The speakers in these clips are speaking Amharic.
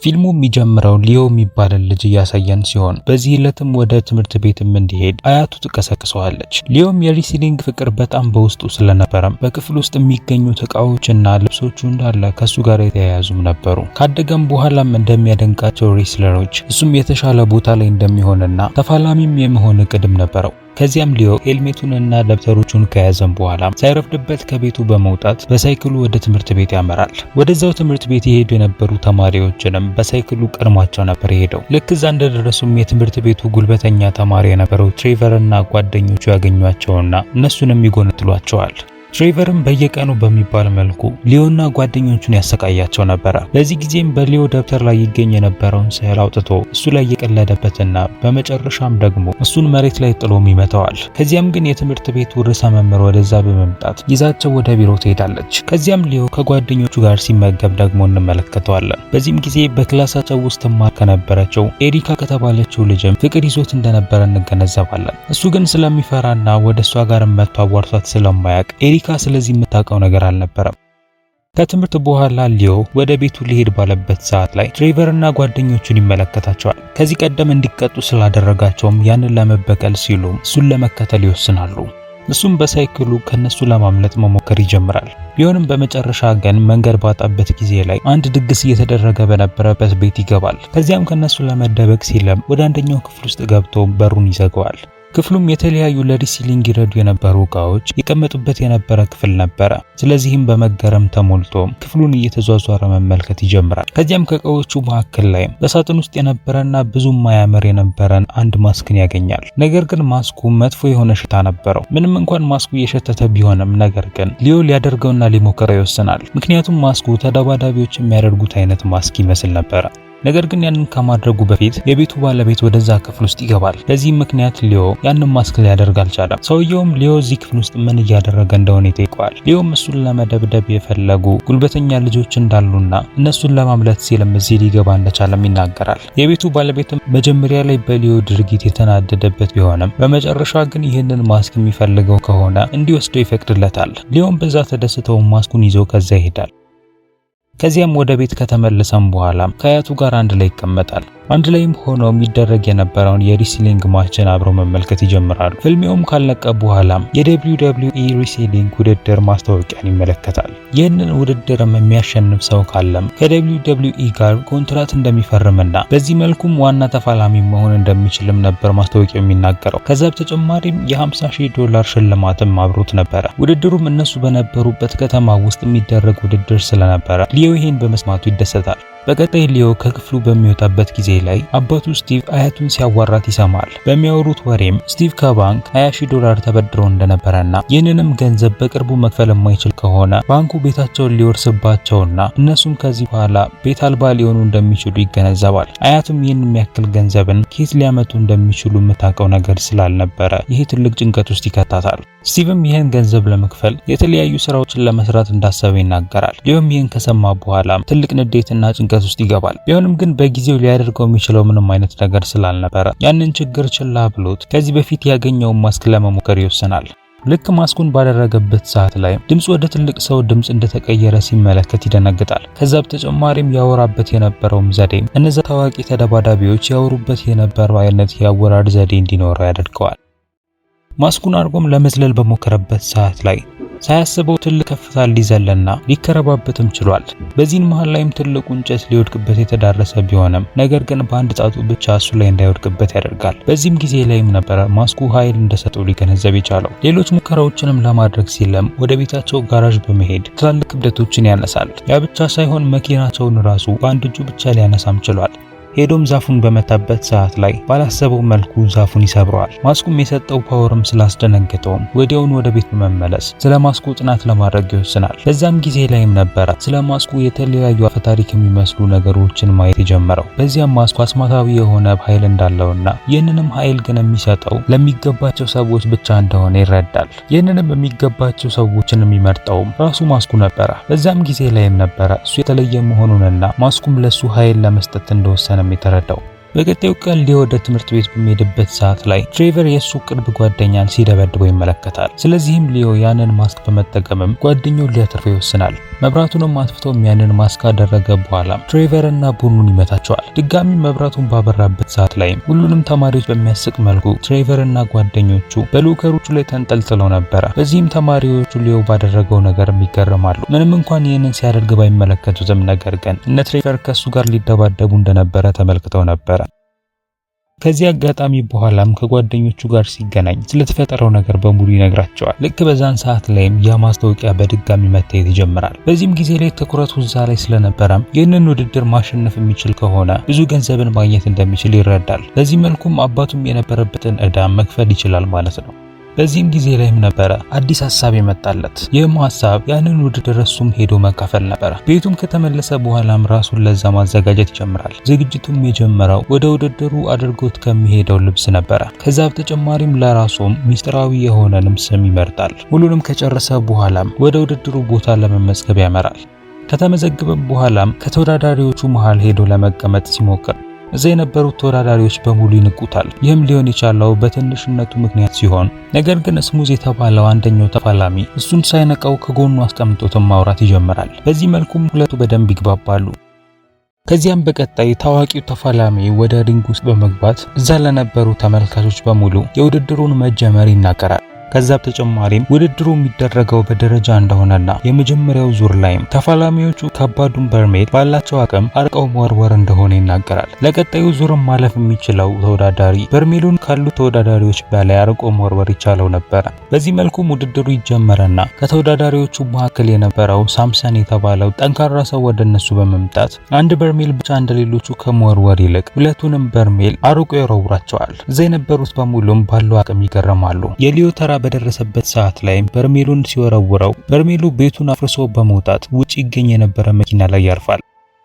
ፊልሙ የሚጀምረው ሊዮ የሚባል ልጅ እያሳየን ሲሆን በዚህ ዕለትም ወደ ትምህርት ቤትም እንዲሄድ አያቱ ትቀሰቅሰዋለች። ሊዮም የሪሲሊንግ ፍቅር በጣም በውስጡ ስለነበረም በክፍል ውስጥ የሚገኙት እቃዎችና ልብሶቹ እንዳለ ከሱ ጋር የተያያዙም ነበሩ። ካደገም በኋላም እንደሚያደንቃቸው ሬስለሮች እሱም የተሻለ ቦታ ላይ እንደሚሆንና ተፋላሚም የመሆን እቅድም ነበረው። ከዚያም ሊዮ ሄልሜቱንና ደብተሮቹን ከያዘም በኋላ ሳይረፍድበት ከቤቱ በመውጣት በሳይክሉ ወደ ትምህርት ቤት ያመራል። ወደዛው ትምህርት ቤት የሄዱ የነበሩ ተማሪዎችንም በሳይክሉ ቀድሟቸው ነበር የሄደው። ልክ እዛ እንደደረሱም የትምህርት ቤቱ ጉልበተኛ ተማሪ የነበረው ትሬቨርና ጓደኞቹ ያገኟቸውና እነሱንም ይጎነጥሏቸዋል። ትሬቨርም በየቀኑ በሚባል መልኩ ሊዮና ጓደኞቹን ያሰቃያቸው ነበር። በዚህ ጊዜም በሊዮ ደብተር ላይ ይገኝ የነበረውን ስዕል አውጥቶ እሱ ላይ የቀለደበትና በመጨረሻም ደግሞ እሱን መሬት ላይ ጥሎም ይመታዋል። ከዚያም ግን የትምህርት ቤቱ ርዕሰ መምህር ወደዛ በመምጣት ይዛቸው ወደ ቢሮ ትሄዳለች። ከዚያም ሊዮ ከጓደኞቹ ጋር ሲመገብ ደግሞ እንመለከተዋለን። በዚህም ጊዜ በክላሳቸው ውስጥ ማር ከነበረችው ኤሪካ ከተባለችው ልጅም ፍቅር ይዞት እንደነበረ እንገነዘባለን። እሱ ግን ስለሚፈራና ወደ እሷ ጋር መጥቶ አዋርቷት ስለማያውቅ ኤሪካ ስለዚህ የምታውቀው ነገር አልነበረም። ከትምህርት በኋላ ሊዮ ወደ ቤቱ ሊሄድ ባለበት ሰዓት ላይ ትሬቨርና ጓደኞቹን ይመለከታቸዋል። ከዚህ ቀደም እንዲቀጡ ስላደረጋቸውም ያንን ለመበቀል ሲሉ እሱን ለመከተል ይወስናሉ። እሱም በሳይክሉ ከነሱ ለማምለጥ መሞከር ይጀምራል። ቢሆንም በመጨረሻ ግን መንገድ ባጣበት ጊዜ ላይ አንድ ድግስ እየተደረገ በነበረበት ቤት ይገባል። ከዚያም ከነሱ ለመደበቅ ሲለም ወደ አንደኛው ክፍል ውስጥ ገብቶ በሩን ይዘጋዋል። ክፍሉም የተለያዩ ለሪሲሊንግ ይረዱ የነበሩ እቃዎች የቀመጡበት የነበረ ክፍል ነበረ። ስለዚህም በመገረም ተሞልቶ ክፍሉን እየተዟዟረ መመልከት ይጀምራል። ከዚያም ከእቃዎቹ መካከል ላይ በሳጥን ውስጥ የነበረና ብዙም ማያምር የነበረን አንድ ማስክን ያገኛል። ነገር ግን ማስኩ መጥፎ የሆነ ሽታ ነበረው። ምንም እንኳን ማስኩ እየሸተተ ቢሆንም ነገር ግን ሊዮ ሊያደርገውና ሊሞክረው ይወስናል። ምክንያቱም ማስኩ ተደባዳቢዎች የሚያደርጉት አይነት ማስክ ይመስል ነበረ። ነገር ግን ያንን ከማድረጉ በፊት የቤቱ ባለቤት ወደዛ ክፍል ውስጥ ይገባል። በዚህ ምክንያት ሊዮ ያንን ማስክ ሊያደርግ አልቻለም። ሰውየውም ሊዮ እዚህ ክፍል ውስጥ ምን እያደረገ እንደሆነ ይጠይቀዋል። ሊዮም እሱን ለመደብደብ የፈለጉ ጉልበተኛ ልጆች እንዳሉና እነሱን ለማምለጥ ሲልም እዚህ ሊገባ እንደቻለም ይናገራል። የቤቱ ባለቤትም መጀመሪያ ላይ በሊዮ ድርጊት የተናደደበት ቢሆንም በመጨረሻ ግን ይህንን ማስክ የሚፈልገው ከሆነ እንዲወስደው ይፈቅድለታል። ሊዮም በዛ ተደስተው ማስኩን ይዞ ከዛ ይሄዳል። ከዚያም ወደ ቤት ከተመለሰም በኋላ ከአያቱ ጋር አንድ ላይ ይቀመጣል። አንድ ላይም ሆኖ የሚደረግ የነበረውን የሪሲሊንግ ማችን አብረው መመልከት ይጀምራሉ። ፍልሚያውም ካለቀ በኋላ የWWE ሪሲሊንግ ውድድር ማስታወቂያን ይመለከታል። ይህንን ውድድርም የሚያሸንፍ ሰው ካለም ከWWE ጋር ኮንትራት እንደሚፈርምና በዚህ መልኩም ዋና ተፋላሚ መሆን እንደሚችልም ነበር ማስታወቂያው የሚናገረው። ከዛ በተጨማሪም $50,000 ሽልማትም አብሮት ነበረ። ውድድሩም እነሱ በነበሩበት ከተማ ውስጥ የሚደረግ ውድድር ስለነበረ ሊዮ ይሄን በመስማቱ ይደሰታል። በቀጣይ ሊዮ ከክፍሉ በሚወጣበት ጊዜ ላይ አባቱ ስቲቭ አያቱን ሲያዋራት ይሰማል። በሚያወሩት ወሬም ስቲቭ ከባንክ $20,000 ተበድሮ እንደነበረና ይህንንም ገንዘብ በቅርቡ መክፈል የማይችል ከሆነ ባንኩ ቤታቸውን ሊወርስባቸውና እነሱም ከዚህ በኋላ ቤት አልባ ሊሆኑ እንደሚችሉ ይገነዘባል። አያቱም ይህን የሚያክል ገንዘብን ከየት ሊያመጡ እንደሚችሉ የምታውቀው ነገር ስላልነበረ ይሄ ትልቅ ጭንቀት ውስጥ ይከታታል። ስቲቭም ይህን ገንዘብ ለመክፈል የተለያዩ ስራዎችን ለመስራት እንዳሰበ ይናገራል። ሊዮም ይህን ከሰማ በኋላ ትልቅ ንዴትና ጭንቀት ውስጥ ይገባል። ቢሆንም ግን በጊዜው ሊያደርገው የሚችለው ምንም አይነት ነገር ስላልነበረ ያንን ችግር ችላ ብሎት ከዚህ በፊት ያገኘውን ማስክ ለመሞከር ይወስናል። ልክ ማስኩን ባደረገበት ሰዓት ላይ ድምፁ ወደ ትልቅ ሰው ድምፅ እንደተቀየረ ሲመለከት ይደነግጣል። ከዛ በተጨማሪም ያወራበት የነበረውም ዘዴ እነዛ ታዋቂ ተደባዳቢዎች ያወሩበት የነበረው አይነት የአወራር ዘዴ እንዲኖረው ያደርገዋል። ማስኩን አድርጎም ለመዝለል በሞከረበት ሰዓት ላይ ሳያስበው ትልቅ ከፍታ ሊዘልና ሊከረባበትም ችሏል። በዚህን መሃል ላይም ትልቁ እንጨት ሊወድቅበት የተዳረሰ ቢሆንም ነገር ግን በአንድ ጣቱ ብቻ እሱ ላይ እንዳይወድቅበት ያደርጋል። በዚህም ጊዜ ላይም ነበር ማስኩ ኃይል እንደሰጠው ሊገነዘብ የቻለው። ሌሎች ሙከራዎችንም ለማድረግ ሲለም ወደ ቤታቸው ጋራዥ በመሄድ ትላልቅ ክብደቶችን ያነሳል። ያ ብቻ ሳይሆን መኪናቸውን ራሱ በአንድ እጁ ብቻ ሊያነሳም ችሏል። ሄዶም ዛፉን በመታበት ሰዓት ላይ ባላሰበው መልኩ ዛፉን ይሰብረዋል። ማስኩም የሰጠው ፓወርም ስላስደነገጠውም ወዲያውን ወደ ቤት በመመለስ ስለ ማስኩ ጥናት ለማድረግ ይወስናል። በዛም ጊዜ ላይም ነበረ ስለ ማስኩ የተለያዩ አፈታሪክ የሚመስሉ ነገሮችን ማየት የጀመረው። በዚያም ማስኩ አስማታዊ የሆነ ኃይል እንዳለውና ይህንንም ኃይል ግን የሚሰጠው ለሚገባቸው ሰዎች ብቻ እንደሆነ ይረዳል። ይህንንም የሚገባቸው ሰዎችን የሚመርጠውም ራሱ ማስኩ ነበረ። በዛም ጊዜ ላይም ነበረ እሱ የተለየ መሆኑንና ማስኩም ለሱ ኃይል ለመስጠት እንደወሰነ የተረዳው። በቀጣዩ ቀን ሊዮ ወደ ትምህርት ቤት በሚሄድበት ሰዓት ላይ ትሬቨር የሱ ቅርብ ጓደኛን ሲደበድበው ይመለከታል። ስለዚህም ሊዮ ያንን ማስክ በመጠቀምም ጓደኛውን ሊያተርፈው ይወስናል። መብራቱንም አጥፍቶም ያንን ማስክ ካደረገ በኋላ ትሬቨር እና ቡኑን ይመታቸዋል። ድጋሚ መብራቱን ባበራበት ሰዓት ላይ ሁሉንም ተማሪዎች በሚያስቅ መልኩ ትሬቨር እና ጓደኞቹ በሎከሮቹ ላይ ተንጠልጥለው ነበረ። በዚህም ተማሪዎቹ ሊዮ ባደረገው ነገር ይገረማሉ። ምንም እንኳን ይህንን ሲያደርግ ባይመለከቱትም ነገር ግን እነ ትሬቨር ከሱ ጋር ሊደባደቡ እንደነበረ ተመልክተው ነበር። ከዚህ አጋጣሚ በኋላም ከጓደኞቹ ጋር ሲገናኝ ስለተፈጠረው ነገር በሙሉ ይነግራቸዋል። ልክ በዛን ሰዓት ላይም ያ ማስታወቂያ በድጋሚ መታየት ይጀምራል። በዚህም ጊዜ ላይ ትኩረቱ እዛ ላይ ስለነበረም ይህንን ውድድር ማሸነፍ የሚችል ከሆነ ብዙ ገንዘብን ማግኘት እንደሚችል ይረዳል። በዚህ መልኩም አባቱም የነበረበትን ዕዳ መክፈል ይችላል ማለት ነው። በዚህም ጊዜ ላይም ነበረ አዲስ ሐሳብ የመጣለት። ይህም ሐሳብ ያንን ውድድር እሱም ሄዶ መካፈል ነበረ። ቤቱም ከተመለሰ በኋላም ራሱን ለዛ ማዘጋጀት ይጀምራል። ዝግጅቱም የጀመረው ወደ ውድድሩ አድርጎት ከሚሄደው ልብስ ነበረ። ከዛ በተጨማሪም ለራሱም ሚስጥራዊ የሆነንም ስም ይመርጣል። ሁሉንም ከጨረሰ በኋላም ወደ ውድድሩ ቦታ ለመመዝገብ ያመራል። ከተመዘገበም በኋላም ከተወዳዳሪዎቹ መሃል ሄዶ ለመቀመጥ ሲሞክር እዛ የነበሩት ተወዳዳሪዎች በሙሉ ይንቁታል። ይህም ሊሆን የቻለው በትንሽነቱ ምክንያት ሲሆን ነገር ግን ስሙዝ የተባለው አንደኛው ተፋላሚ እሱን ሳይነቃው ከጎኑ አስቀምጦትም ማውራት ይጀምራል። በዚህ መልኩም ሁለቱ በደንብ ይግባባሉ። ከዚያም በቀጣይ ታዋቂው ተፋላሚ ወደ ሪንግ ውስጥ በመግባት እዛ ለነበሩ ተመልካቾች በሙሉ የውድድሩን መጀመር ይናገራል። ከዛ በተጨማሪም ውድድሩ የሚደረገው በደረጃ እንደሆነና የመጀመሪያው ዙር ላይም ተፋላሚዎቹ ከባዱን በርሜል ባላቸው አቅም አርቀው መወርወር እንደሆነ ይናገራል። ለቀጣዩ ዙርም ማለፍ የሚችለው ተወዳዳሪ በርሜሉን ካሉት ተወዳዳሪዎች በላይ አርቆ መወርወር ይቻለው ነበር። በዚህ መልኩም ውድድሩ ይጀመረና ከተወዳዳሪዎቹ መካከል የነበረው ሳምሰን የተባለው ጠንካራ ሰው ወደ እነሱ በመምጣት አንድ በርሜል ብቻ እንደሌሎቹ ከመወርወር ይልቅ ሁለቱንም በርሜል አርቆ ይወረውራቸዋል። እዛ የነበሩት በሙሉም ባለው አቅም ይገረማሉ። የሊዮ ተራ በደረሰበት ሰዓት ላይ በርሜሉን ሲወረውረው በርሜሉ ቤቱን አፍርሶ በመውጣት ውጪ ይገኝ የነበረ መኪና ላይ ያርፋል።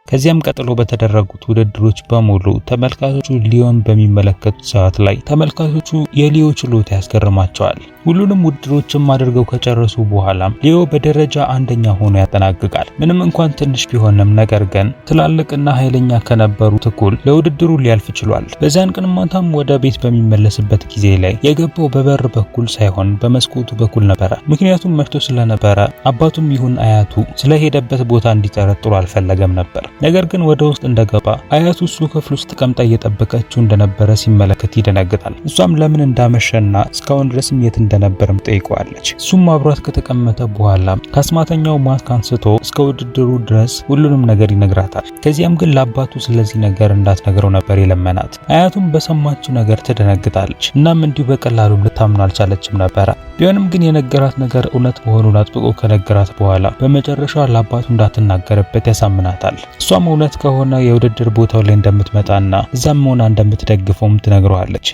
ከዚያም ቀጥሎ በተደረጉት ውድድሮች በሙሉ ተመልካቾቹ ሊዮን በሚመለከቱት ሰዓት ላይ ተመልካቾቹ የሊዮ ችሎታ ያስገርማቸዋል። ሁሉንም ውድድሮችም አድርገው ከጨረሱ በኋላም ሊዮ በደረጃ አንደኛ ሆኖ ያጠናቅቃል። ምንም እንኳን ትንሽ ቢሆንም ነገር ግን ትላልቅና ኃይለኛ ከነበሩት እኩል ለውድድሩ ሊያልፍ ችሏል። በዛን ቀን ማታም ወደ ቤት በሚመለስበት ጊዜ ላይ የገባው በበር በኩል ሳይሆን በመስኮቱ በኩል ነበረ። ምክንያቱም መሽቶ ስለነበረ አባቱም ይሁን አያቱ ስለሄደበት ቦታ እንዲጠረጥሩ አልፈለገም ነበር። ነገር ግን ወደ ውስጥ እንደገባ አያቱ እሱ ክፍል ውስጥ ተቀምጣ እየጠበቀችው እንደነበረ ሲመለከት ይደነግጣል። እሷም ለምን እንዳመሸና እስካሁን ድረስም የት እንደነበረም ጠይቀዋለች። እሱም አብሯት ከተቀመጠ በኋላ ከአስማተኛው ማስክ አንስቶ እስከ ውድድሩ ድረስ ሁሉንም ነገር ይነግራታል። ከዚያም ግን ለአባቱ ስለዚህ ነገር እንዳትነግረው ነበር የለመናት። አያቱም በሰማችው ነገር ትደነግጣለች። እናም እንዲሁ በቀላሉ ልታምን አልቻለችም ነበረ። ቢሆንም ግን የነገራት ነገር እውነት መሆኑን አጥብቆ ከነገራት በኋላ በመጨረሻ ለአባቱ እንዳትናገርበት ያሳምናታል። እሷም እውነት ከሆነ የውድድር ቦታው ላይ እንደምትመጣና እዛም ሆና እንደምትደግፈውም ትነግረዋለች።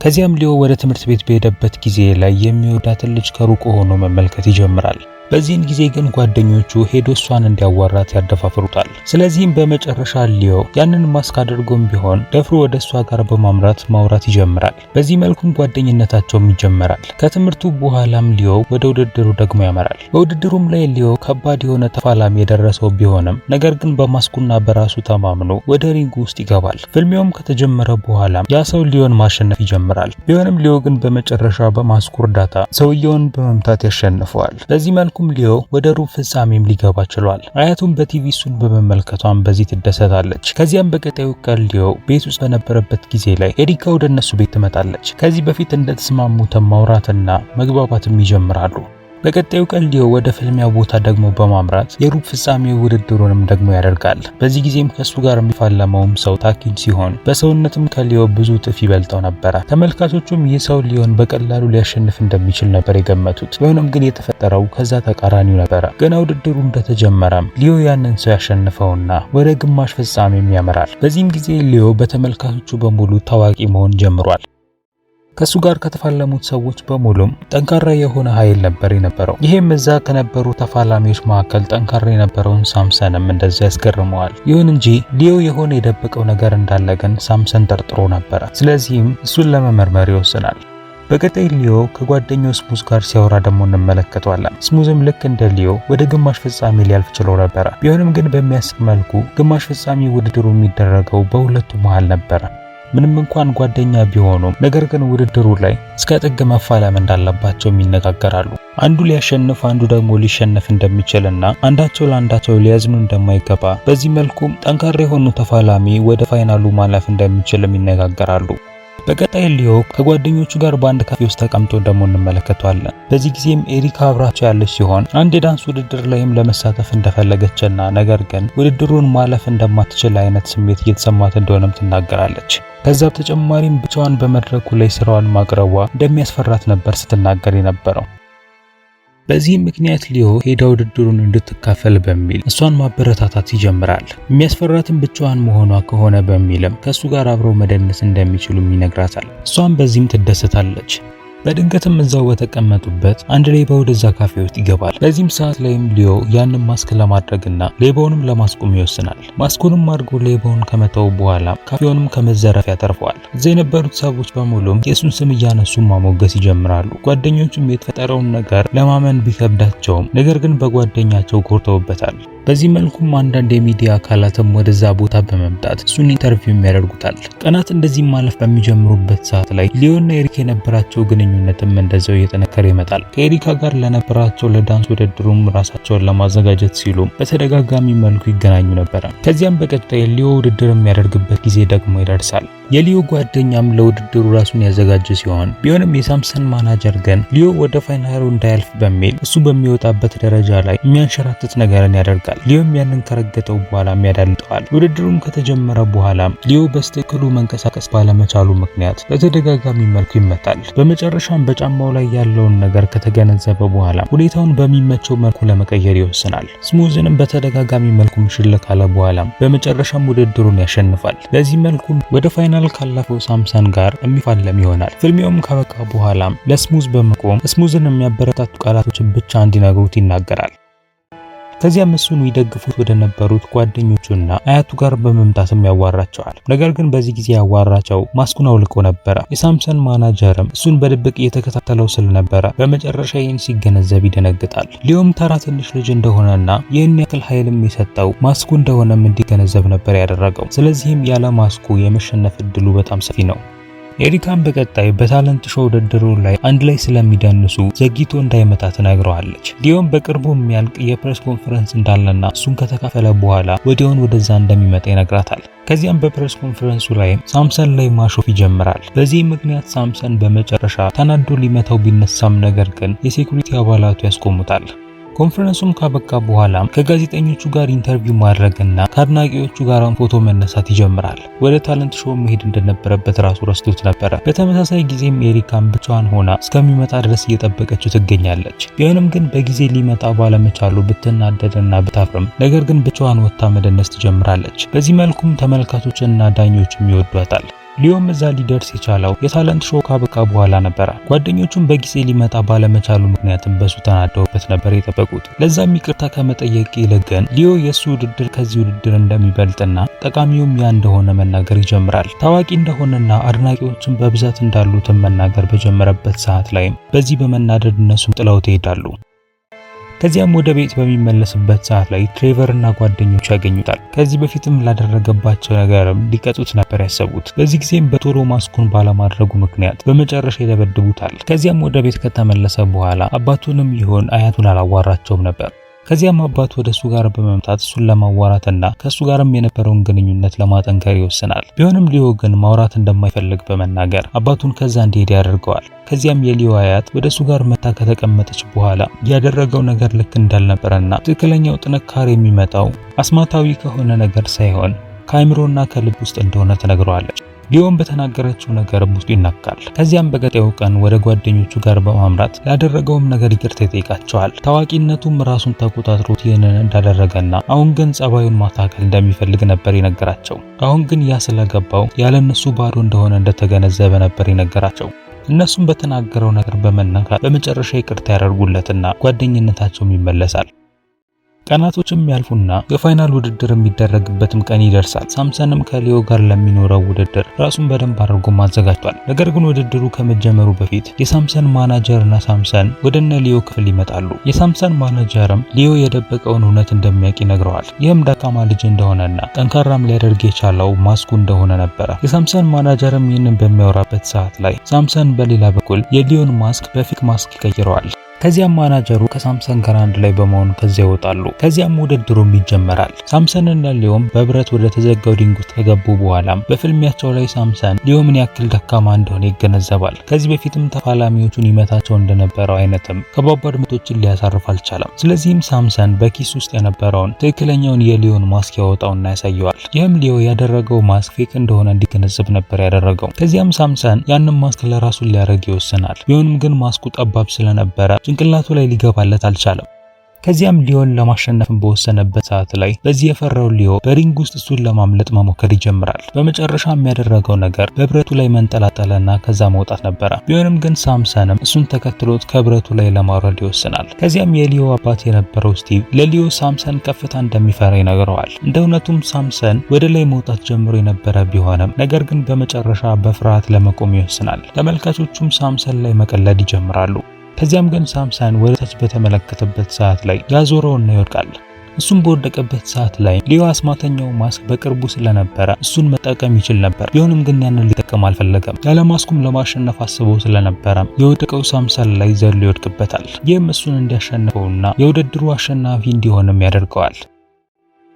ከዚያም ሊዮ ወደ ትምህርት ቤት በሄደበት ጊዜ ላይ የሚወዳትን ልጅ ከሩቅ ሆኖ መመልከት ይጀምራል። በዚህን ጊዜ ግን ጓደኞቹ ሄዶ እሷን እንዲያዋራት ያደፋፍሩታል። ስለዚህም በመጨረሻ ሊዮ ያንን ማስክ አድርጎም ቢሆን ደፍሮ ወደ እሷ ጋር በማምራት ማውራት ይጀምራል። በዚህ መልኩም ጓደኝነታቸውም ይጀምራል። ከትምህርቱ በኋላም ሊዮ ወደ ውድድሩ ደግሞ ያመራል። በውድድሩም ላይ ሊዮ ከባድ የሆነ ተፋላሚ የደረሰው ቢሆንም ነገር ግን በማስኩና በራሱ ተማምኖ ወደ ሪንጉ ውስጥ ይገባል። ፍልሚያውም ከተጀመረ በኋላ ያ ሰው ሊዮን ማሸነፍ ይጀምራል። ቢሆንም ሊዮ ግን በመጨረሻ በማስኩ እርዳታ ሰውየውን በመምታት ያሸንፈዋል። በዚህ መልኩ ሊዮ ወደ ሩብ ፍጻሜም ሊገባ ችሏል። አያቱም በቲቪ እሱን በመመልከቷም በዚህ ትደሰታለች። ከዚያም በቀጣዩ ቀን ሊዮ ቤት ውስጥ በነበረበት ጊዜ ላይ ኤሪካ ወደ እነሱ ቤት ትመጣለች። ከዚህ በፊት እንደተስማሙት ማውራትና መግባባትም ይጀምራሉ። በቀጣዩ ቀን ሊዮ ወደ ፍልሚያው ቦታ ደግሞ በማምራት የሩብ ፍጻሜ ውድድሩንም ደግሞ ያደርጋል። በዚህ ጊዜም ከሱ ጋር የሚፋለመውም ሰው ታኪን ሲሆን በሰውነትም ከሊዮ ብዙ እጥፍ ይበልጠው ነበረ። ተመልካቾቹም ይህ ሰው ሊዮን በቀላሉ ሊያሸንፍ እንደሚችል ነበር የገመቱት። ቢሆንም ግን የተፈጠረው ከዛ ተቃራኒው ነበረ። ገና ውድድሩ እንደተጀመረም ሊዮ ያንን ሰው ያሸንፈውና ወደ ግማሽ ፍጻሜም ያመራል። በዚህም ጊዜ ሊዮ በተመልካቾቹ በሙሉ ታዋቂ መሆን ጀምሯል። ከሱ ጋር ከተፋለሙት ሰዎች በሙሉም ጠንካራ የሆነ ኃይል ነበር የነበረው። ይሄም እዛ ከነበሩ ተፋላሚዎች መካከል ጠንካራ የነበረውን ሳምሰንም እንደዛ ያስገርመዋል። ይሁን እንጂ ሊዮ የሆነ የደበቀው ነገር እንዳለ ግን ሳምሰን ጠርጥሮ ነበረ። ስለዚህም እሱን ለመመርመር ይወስናል። በቀጣይ ሊዮ ከጓደኛው ስሙዝ ጋር ሲያወራ ደግሞ እንመለከተዋለን። ስሙዝም ልክ እንደ ሊዮ ወደ ግማሽ ፍጻሜ ሊያልፍ ችሎ ነበረ። ቢሆንም ግን በሚያስቅ መልኩ ግማሽ ፍጻሜ ውድድሩ የሚደረገው በሁለቱ መሃል ነበረ። ምንም እንኳን ጓደኛ ቢሆኑም ነገር ግን ውድድሩ ላይ እስከ ጥግ መፋለም እንዳለባቸው ይነጋገራሉ። አንዱ ሊያሸንፍ አንዱ ደግሞ ሊሸነፍ እንደሚችልና አንዳቸው ለአንዳቸው ሊያዝኑ እንደማይገባ፣ በዚህ መልኩ ጠንካራ የሆኑ ተፋላሚ ወደ ፋይናሉ ማለፍ እንደሚችልም ይነጋገራሉ። በቀጣይ ሊዮ ከጓደኞቹ ጋር በአንድ ካፌ ውስጥ ተቀምጦ ደግሞ እንመለከተዋለን። በዚህ ጊዜም ኤሪካ አብራቸው ያለች ሲሆን አንድ የዳንስ ውድድር ላይም ለመሳተፍ እንደፈለገችና ነገር ግን ውድድሩን ማለፍ እንደማትችል አይነት ስሜት እየተሰማት እንደሆነም ትናገራለች። ከዛ በተጨማሪም ብቻዋን በመድረኩ ላይ ስራዋን ማቅረቧ እንደሚያስፈራት ነበር ስትናገር የነበረው። በዚህም ምክንያት ሊዮ ሄዳ ውድድሩን እንድትካፈል በሚል እሷን ማበረታታት ይጀምራል። የሚያስፈራትን ብቻዋን መሆኗ ከሆነ በሚልም ከሱ ጋር አብረው መደነስ እንደሚችሉም ይነግራታል። እሷም በዚህም ትደሰታለች። በድንገትም እዛው በተቀመጡበት አንድ ሌባ ወደዛ ካፌ ውስጥ ይገባል። በዚህም ሰዓት ላይም ሊዮ ያንን ማስክ ለማድረግና ሌባውንም ለማስቆም ይወስናል። ማስኩንም አድርጎ ሌባውን ከመተው በኋላ ካፌውንም ከመዘረፍ ያተርፈዋል። እዛ የነበሩት ሰዎች በሙሉም የሱን ስም እያነሱ ማሞገስ ይጀምራሉ። ጓደኞቹም የተፈጠረውን ነገር ለማመን ቢከብዳቸውም ነገር ግን በጓደኛቸው ኮርተውበታል። በዚህ መልኩም አንዳንድ የሚዲያ አካላትም ወደዛ ቦታ በመምጣት እሱን ኢንተርቪው ያደርጉታል። ቀናት እንደዚህ ማለፍ በሚጀምሩበት ሰዓት ላይ ሊዮና ኤሪካ የነበራቸው ግንኙነትም እንደዛው እየጠነከረ ይመጣል። ከኤሪካ ጋር ለነበራቸው ለዳንስ ውድድሩም ራሳቸውን ለማዘጋጀት ሲሉ በተደጋጋሚ መልኩ ይገናኙ ነበር። ከዚያም በቀጣይ ሊዮ ውድድር የሚያደርግበት ጊዜ ደግሞ ይደርሳል። የሊዮ ጓደኛም ለውድድሩ ራሱን ያዘጋጀ ሲሆን ቢሆንም የሳምሰን ማናጀር ግን ሊዮ ወደ ፋይናሉ እንዳያልፍ በሚል እሱ በሚወጣበት ደረጃ ላይ የሚያንሸራትት ነገርን ያደርጋል። ሊዮም ያንን ከረገጠው በኋላ ያዳልጠዋል። ውድድሩም ከተጀመረ በኋላ ሊዮ በስትክክሉ መንቀሳቀስ ባለመቻሉ ምክንያት በተደጋጋሚ መልኩ ይመታል። በመጨረሻም በጫማው ላይ ያለውን ነገር ከተገነዘበ በኋላ ሁኔታውን በሚመቸው መልኩ ለመቀየር ይወስናል። ስሙዝንም በተደጋጋሚ መልኩ ምሽል ካለ በኋላ በመጨረሻም ውድድሩን ያሸንፋል። በዚህ መልኩ ወደ ፋይናል ካለፈው ሳምሰን ጋር የሚፋለም ይሆናል። ፍልሚያውም ካበቃ በኋላ ለስሙዝ በመቆም ስሙዝን የሚያበረታቱ ቃላቶችን ብቻ እንዲነግሩት ይናገራል። ከዚያም እሱን ይደግፉት ወደ ነበሩት ጓደኞቹና አያቱ ጋር በመምጣትም ያዋራቸዋል። ነገር ግን በዚህ ጊዜ ያዋራቸው ማስኩን አውልቆ ነበረ። የሳምሰን ማናጀርም እሱን በድብቅ እየተከታተለው ስለነበረ በመጨረሻ ይህን ሲገነዘብ ይደነግጣል። ሊዮም ተራ ትንሽ ልጅ እንደሆነና ይህን ያክል ኃይልም የሰጠው ማስኩ እንደሆነም እንዲገነዘብ ነበር ያደረገው። ስለዚህም ያለ ማስኩ የመሸነፍ እድሉ በጣም ሰፊ ነው። ኤሪካም በቀጣይ በታለንት ሾው ውድድሩ ላይ አንድ ላይ ስለሚደንሱ ዘግይቶ እንዳይመታ ትነግረዋለች። ሊዮም በቅርቡ የሚያልቅ የፕሬስ ኮንፈረንስ እንዳለና እሱን ከተካፈለ በኋላ ወዲያውን ወደዛ እንደሚመጣ ይነግራታል። ከዚያም በፕሬስ ኮንፈረንሱ ላይ ሳምሰን ላይ ማሾፍ ይጀምራል። በዚህ ምክንያት ሳምሰን በመጨረሻ ተናዶ ሊመታው ቢነሳም ነገር ግን የሴኩሪቲ አባላቱ ያስቆሙታል። ኮንፈረንሱም ካበቃ በኋላ ከጋዜጠኞቹ ጋር ኢንተርቪው ማድረግና ከአድናቂዎቹ ጋር ፎቶ መነሳት ይጀምራል። ወደ ታለንት ሾው መሄድ እንደነበረበት ራሱ ረስቶት ነበረ። በተመሳሳይ ጊዜም ኤሪካም ብቻዋን ሆና እስከሚመጣ ድረስ እየጠበቀችው ትገኛለች። ቢሆንም ግን በጊዜ ሊመጣ ባለመቻሉ ብትናደድና ብታፍርም ነገር ግን ብቻዋን ወጥታ መደነስ ትጀምራለች። በዚህ መልኩም ተመልካቾችና ዳኞችም ይወዷታል። ሊዮም እዛ ሊደርስ የቻለው የታለንት ሾው ካበቃ በኋላ ነበረ። ጓደኞቹም በጊዜ ሊመጣ ባለመቻሉ ምክንያትም በሱ ተናደውበት ነበር የጠበቁት። ለዛም ይቅርታ ከመጠየቅ ይልቅ ግን ሊዮ የሱ ውድድር ከዚህ ውድድር እንደሚበልጥና ጠቃሚውም ያ እንደሆነ መናገር ይጀምራል። ታዋቂ እንደሆነና አድናቂዎችም በብዛት እንዳሉትም መናገር በጀመረበት ሰዓት ላይም በዚህ በመናደድ እነሱም ጥለውት ይሄዳሉ። ከዚያም ወደ ቤት በሚመለስበት ሰዓት ላይ ትሬቨር እና ጓደኞቹ ያገኙታል። ከዚህ በፊትም ላደረገባቸው ነገርም ሊቀጡት ነበር ያሰቡት። በዚህ ጊዜም በቶሎ ማስኩን ባለማድረጉ ምክንያት በመጨረሻ ይደበድቡታል። ከዚያም ወደ ቤት ከተመለሰ በኋላ አባቱንም ይሆን አያቱን አላዋራቸውም ነበር። ከዚያም አባቱ ወደሱ ጋር በመምጣት እሱን ለማዋራትና ከሱ ጋርም የነበረውን ግንኙነት ለማጠንከር ይወስናል። ቢሆንም ሊዮ ግን ማውራት እንደማይፈልግ በመናገር አባቱን ከዛ እንዲሄድ ያደርገዋል። ከዚያም የሊዮ አያት ወደሱ ጋር መታ ከተቀመጠች በኋላ ያደረገው ነገር ልክ እንዳልነበረና ትክክለኛው ጥንካሬ የሚመጣው አስማታዊ ከሆነ ነገር ሳይሆን ከአእምሮና ከልብ ውስጥ እንደሆነ ትነግረዋለች። ሊዮም በተናገረችው ነገር ውስጡ ይናካል። ከዚያም በቀጣዩ ቀን ወደ ጓደኞቹ ጋር በማምራት ያደረገውም ነገር ይቅርታ ይጠይቃቸዋል። ታዋቂነቱም ራሱን ተቆጣጥሮት ይህንን እንዳደረገና አሁን ግን ጸባዩን ማስተካከል እንደሚፈልግ ነበር የነገራቸው። አሁን ግን ያ ስለገባው ያለነሱ ባዶ እንደሆነ እንደተገነዘበ ነበር የነገራቸው። እነሱም በተናገረው ነገር በመነካት በመጨረሻ ይቅርታ ያደርጉለትና ጓደኝነታቸውም ይመለሳል። ቀናቶችም ያልፉና የፋይናል ውድድር የሚደረግበትም ቀን ይደርሳል። ሳምሰንም ከሊዮ ጋር ለሚኖረው ውድድር ራሱን በደንብ አድርጎ ማዘጋጅቷል። ነገር ግን ውድድሩ ከመጀመሩ በፊት የሳምሰን ማናጀርና ሳምሰን ወደነ ሊዮ ክፍል ይመጣሉ። የሳምሰን ማናጀርም ሊዮ የደበቀውን እውነት እንደሚያውቅ ይነግረዋል። ይህም ደካማ ልጅ እንደሆነና ጠንካራም ሊያደርግ የቻለው ማስኩ እንደሆነ ነበረ። የሳምሰን ማናጀርም ይህንን በሚያወራበት ሰዓት ላይ ሳምሰን በሌላ በኩል የሊዮን ማስክ በፌክ ማስክ ይቀይረዋል። ከዚያም ማናጀሩ ከሳምሰን ጋር አንድ ላይ በመሆን ከዚያ ይወጣሉ። ከዚያም ውድድሩም ይጀመራል። ሳምሰን እና ሊዮም በብረት ወደ ተዘጋው ድንግ ውስጥ ከገቡ በኋላም በፍልሚያቸው ላይ ሳምሰን ሊዮ ምን ያክል ደካማ እንደሆነ ይገነዘባል። ከዚህ በፊትም ተፋላሚዎቹን ይመታቸው እንደነበረው አይነትም ከባባድ ምቶችን ሊያሳርፍ አልቻለም። ስለዚህም ሳምሰን በኪስ ውስጥ የነበረውን ትክክለኛውን የሊዮን ማስክ ያወጣውና ያሳየዋል። ይህም ሊዮ ያደረገው ማስክ ፌክ እንደሆነ እንዲገነዘብ ነበር ያደረገው። ከዚያም ሳምሰን ያንን ማስክ ለራሱ ሊያደርግ ይወስናል። ቢሆንም ግን ማስኩ ጠባብ ስለነበረ ጭንቅላቱ ላይ ሊገባለት አልቻለም። ከዚያም ሊዮን ለማሸነፍም በወሰነበት ሰዓት ላይ በዚህ የፈራው ሊዮ በሪንግ ውስጥ እሱን ለማምለጥ መሞከር ይጀምራል። በመጨረሻ የሚያደረገው ነገር በብረቱ ላይ መንጠላጠልና ከዛ መውጣት ነበረ። ቢሆንም ግን ሳምሰንም እሱን ተከትሎት ከብረቱ ላይ ለማውረድ ይወስናል። ከዚያም የሊዮ አባት የነበረው ስቲቭ ለሊዮ ሳምሰን ከፍታ እንደሚፈራ ይነግረዋል። እንደ እውነቱም ሳምሰን ወደ ላይ መውጣት ጀምሮ የነበረ ቢሆንም ነገር ግን በመጨረሻ በፍርሃት ለመቆም ይወስናል። ተመልካቾቹም ሳምሰን ላይ መቀለድ ይጀምራሉ። ከዚያም ግን ሳምሰን ወደ ታች በተመለከተበት ሰዓት ላይ ያዞረውና ይወድቃል። እሱም በወደቀበት ሰዓት ላይ ሊዮ አስማተኛው ማስክ በቅርቡ ስለነበረ እሱን መጠቀም ይችል ነበር። ቢሆንም ግን ያንን ሊጠቀም አልፈለገም። ያለ ማስኩም ለማሸነፍ አስቦ ስለነበረ የወደቀው ሳምሰን ላይ ዘሎ ይወድቅበታል። ይህም እሱን እንዲያሸንፈውና የውድድሩ አሸናፊ እንዲሆንም ያደርገዋል።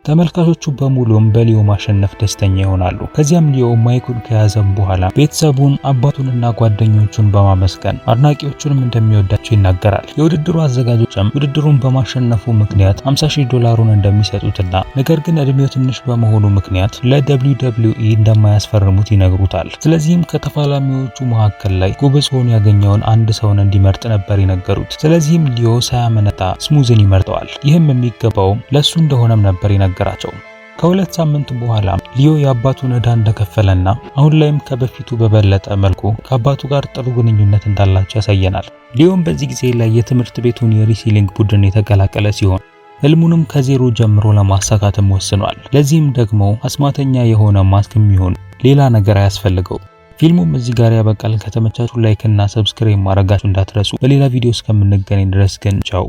ተመልካቾቹ በሙሉም በሊዮ ማሸነፍ ደስተኛ ይሆናሉ። ከዚያም ሊዮ ማይኩን ከያዘም በኋላ ቤተሰቡን፣ አባቱንና ጓደኞቹን በማመስገን አድናቂዎቹንም እንደሚወዳቸው ይናገራል። የውድድሩ አዘጋጆችም ውድድሩን በማሸነፉ ምክንያት $50,000 እንደሚሰጡትና ነገር ግን እድሜው ትንሽ በመሆኑ ምክንያት ለWWE እንደማያስፈርሙት ይነግሩታል። ስለዚህም ከተፋላሚዎቹ መካከል ላይ ጎበዝ ሆኖ ያገኘውን አንድ ሰውን እንዲመርጥ ነበር የነገሩት። ስለዚህም ሊዮ ሳያመነታ ስሙዝን ይመርጠዋል። ይህም የሚገባው ለሱ እንደሆነም ነበር ገራቸው። ከሁለት ሳምንት በኋላ ሊዮ የአባቱን ዕዳ እንደከፈለና አሁን ላይም ከበፊቱ በበለጠ መልኩ ከአባቱ ጋር ጥሩ ግንኙነት እንዳላቸው ያሳየናል። ሊዮም በዚህ ጊዜ ላይ የትምህርት ቤቱን የሪሲሊንግ ቡድን የተቀላቀለ ሲሆን ህልሙንም ከዜሮ ጀምሮ ለማሳካትም ወስኗል። ለዚህም ደግሞ አስማተኛ የሆነ ማስክ የሚሆን ሌላ ነገር አያስፈልገው። ፊልሙም እዚህ ጋር ያበቃል። ከተመቻቹ ላይክ እና ሰብስክራይብ ማድረጋችሁ እንዳትረሱ። በሌላ ቪዲዮ እስከምንገናኝ ድረስ ግን ቻው።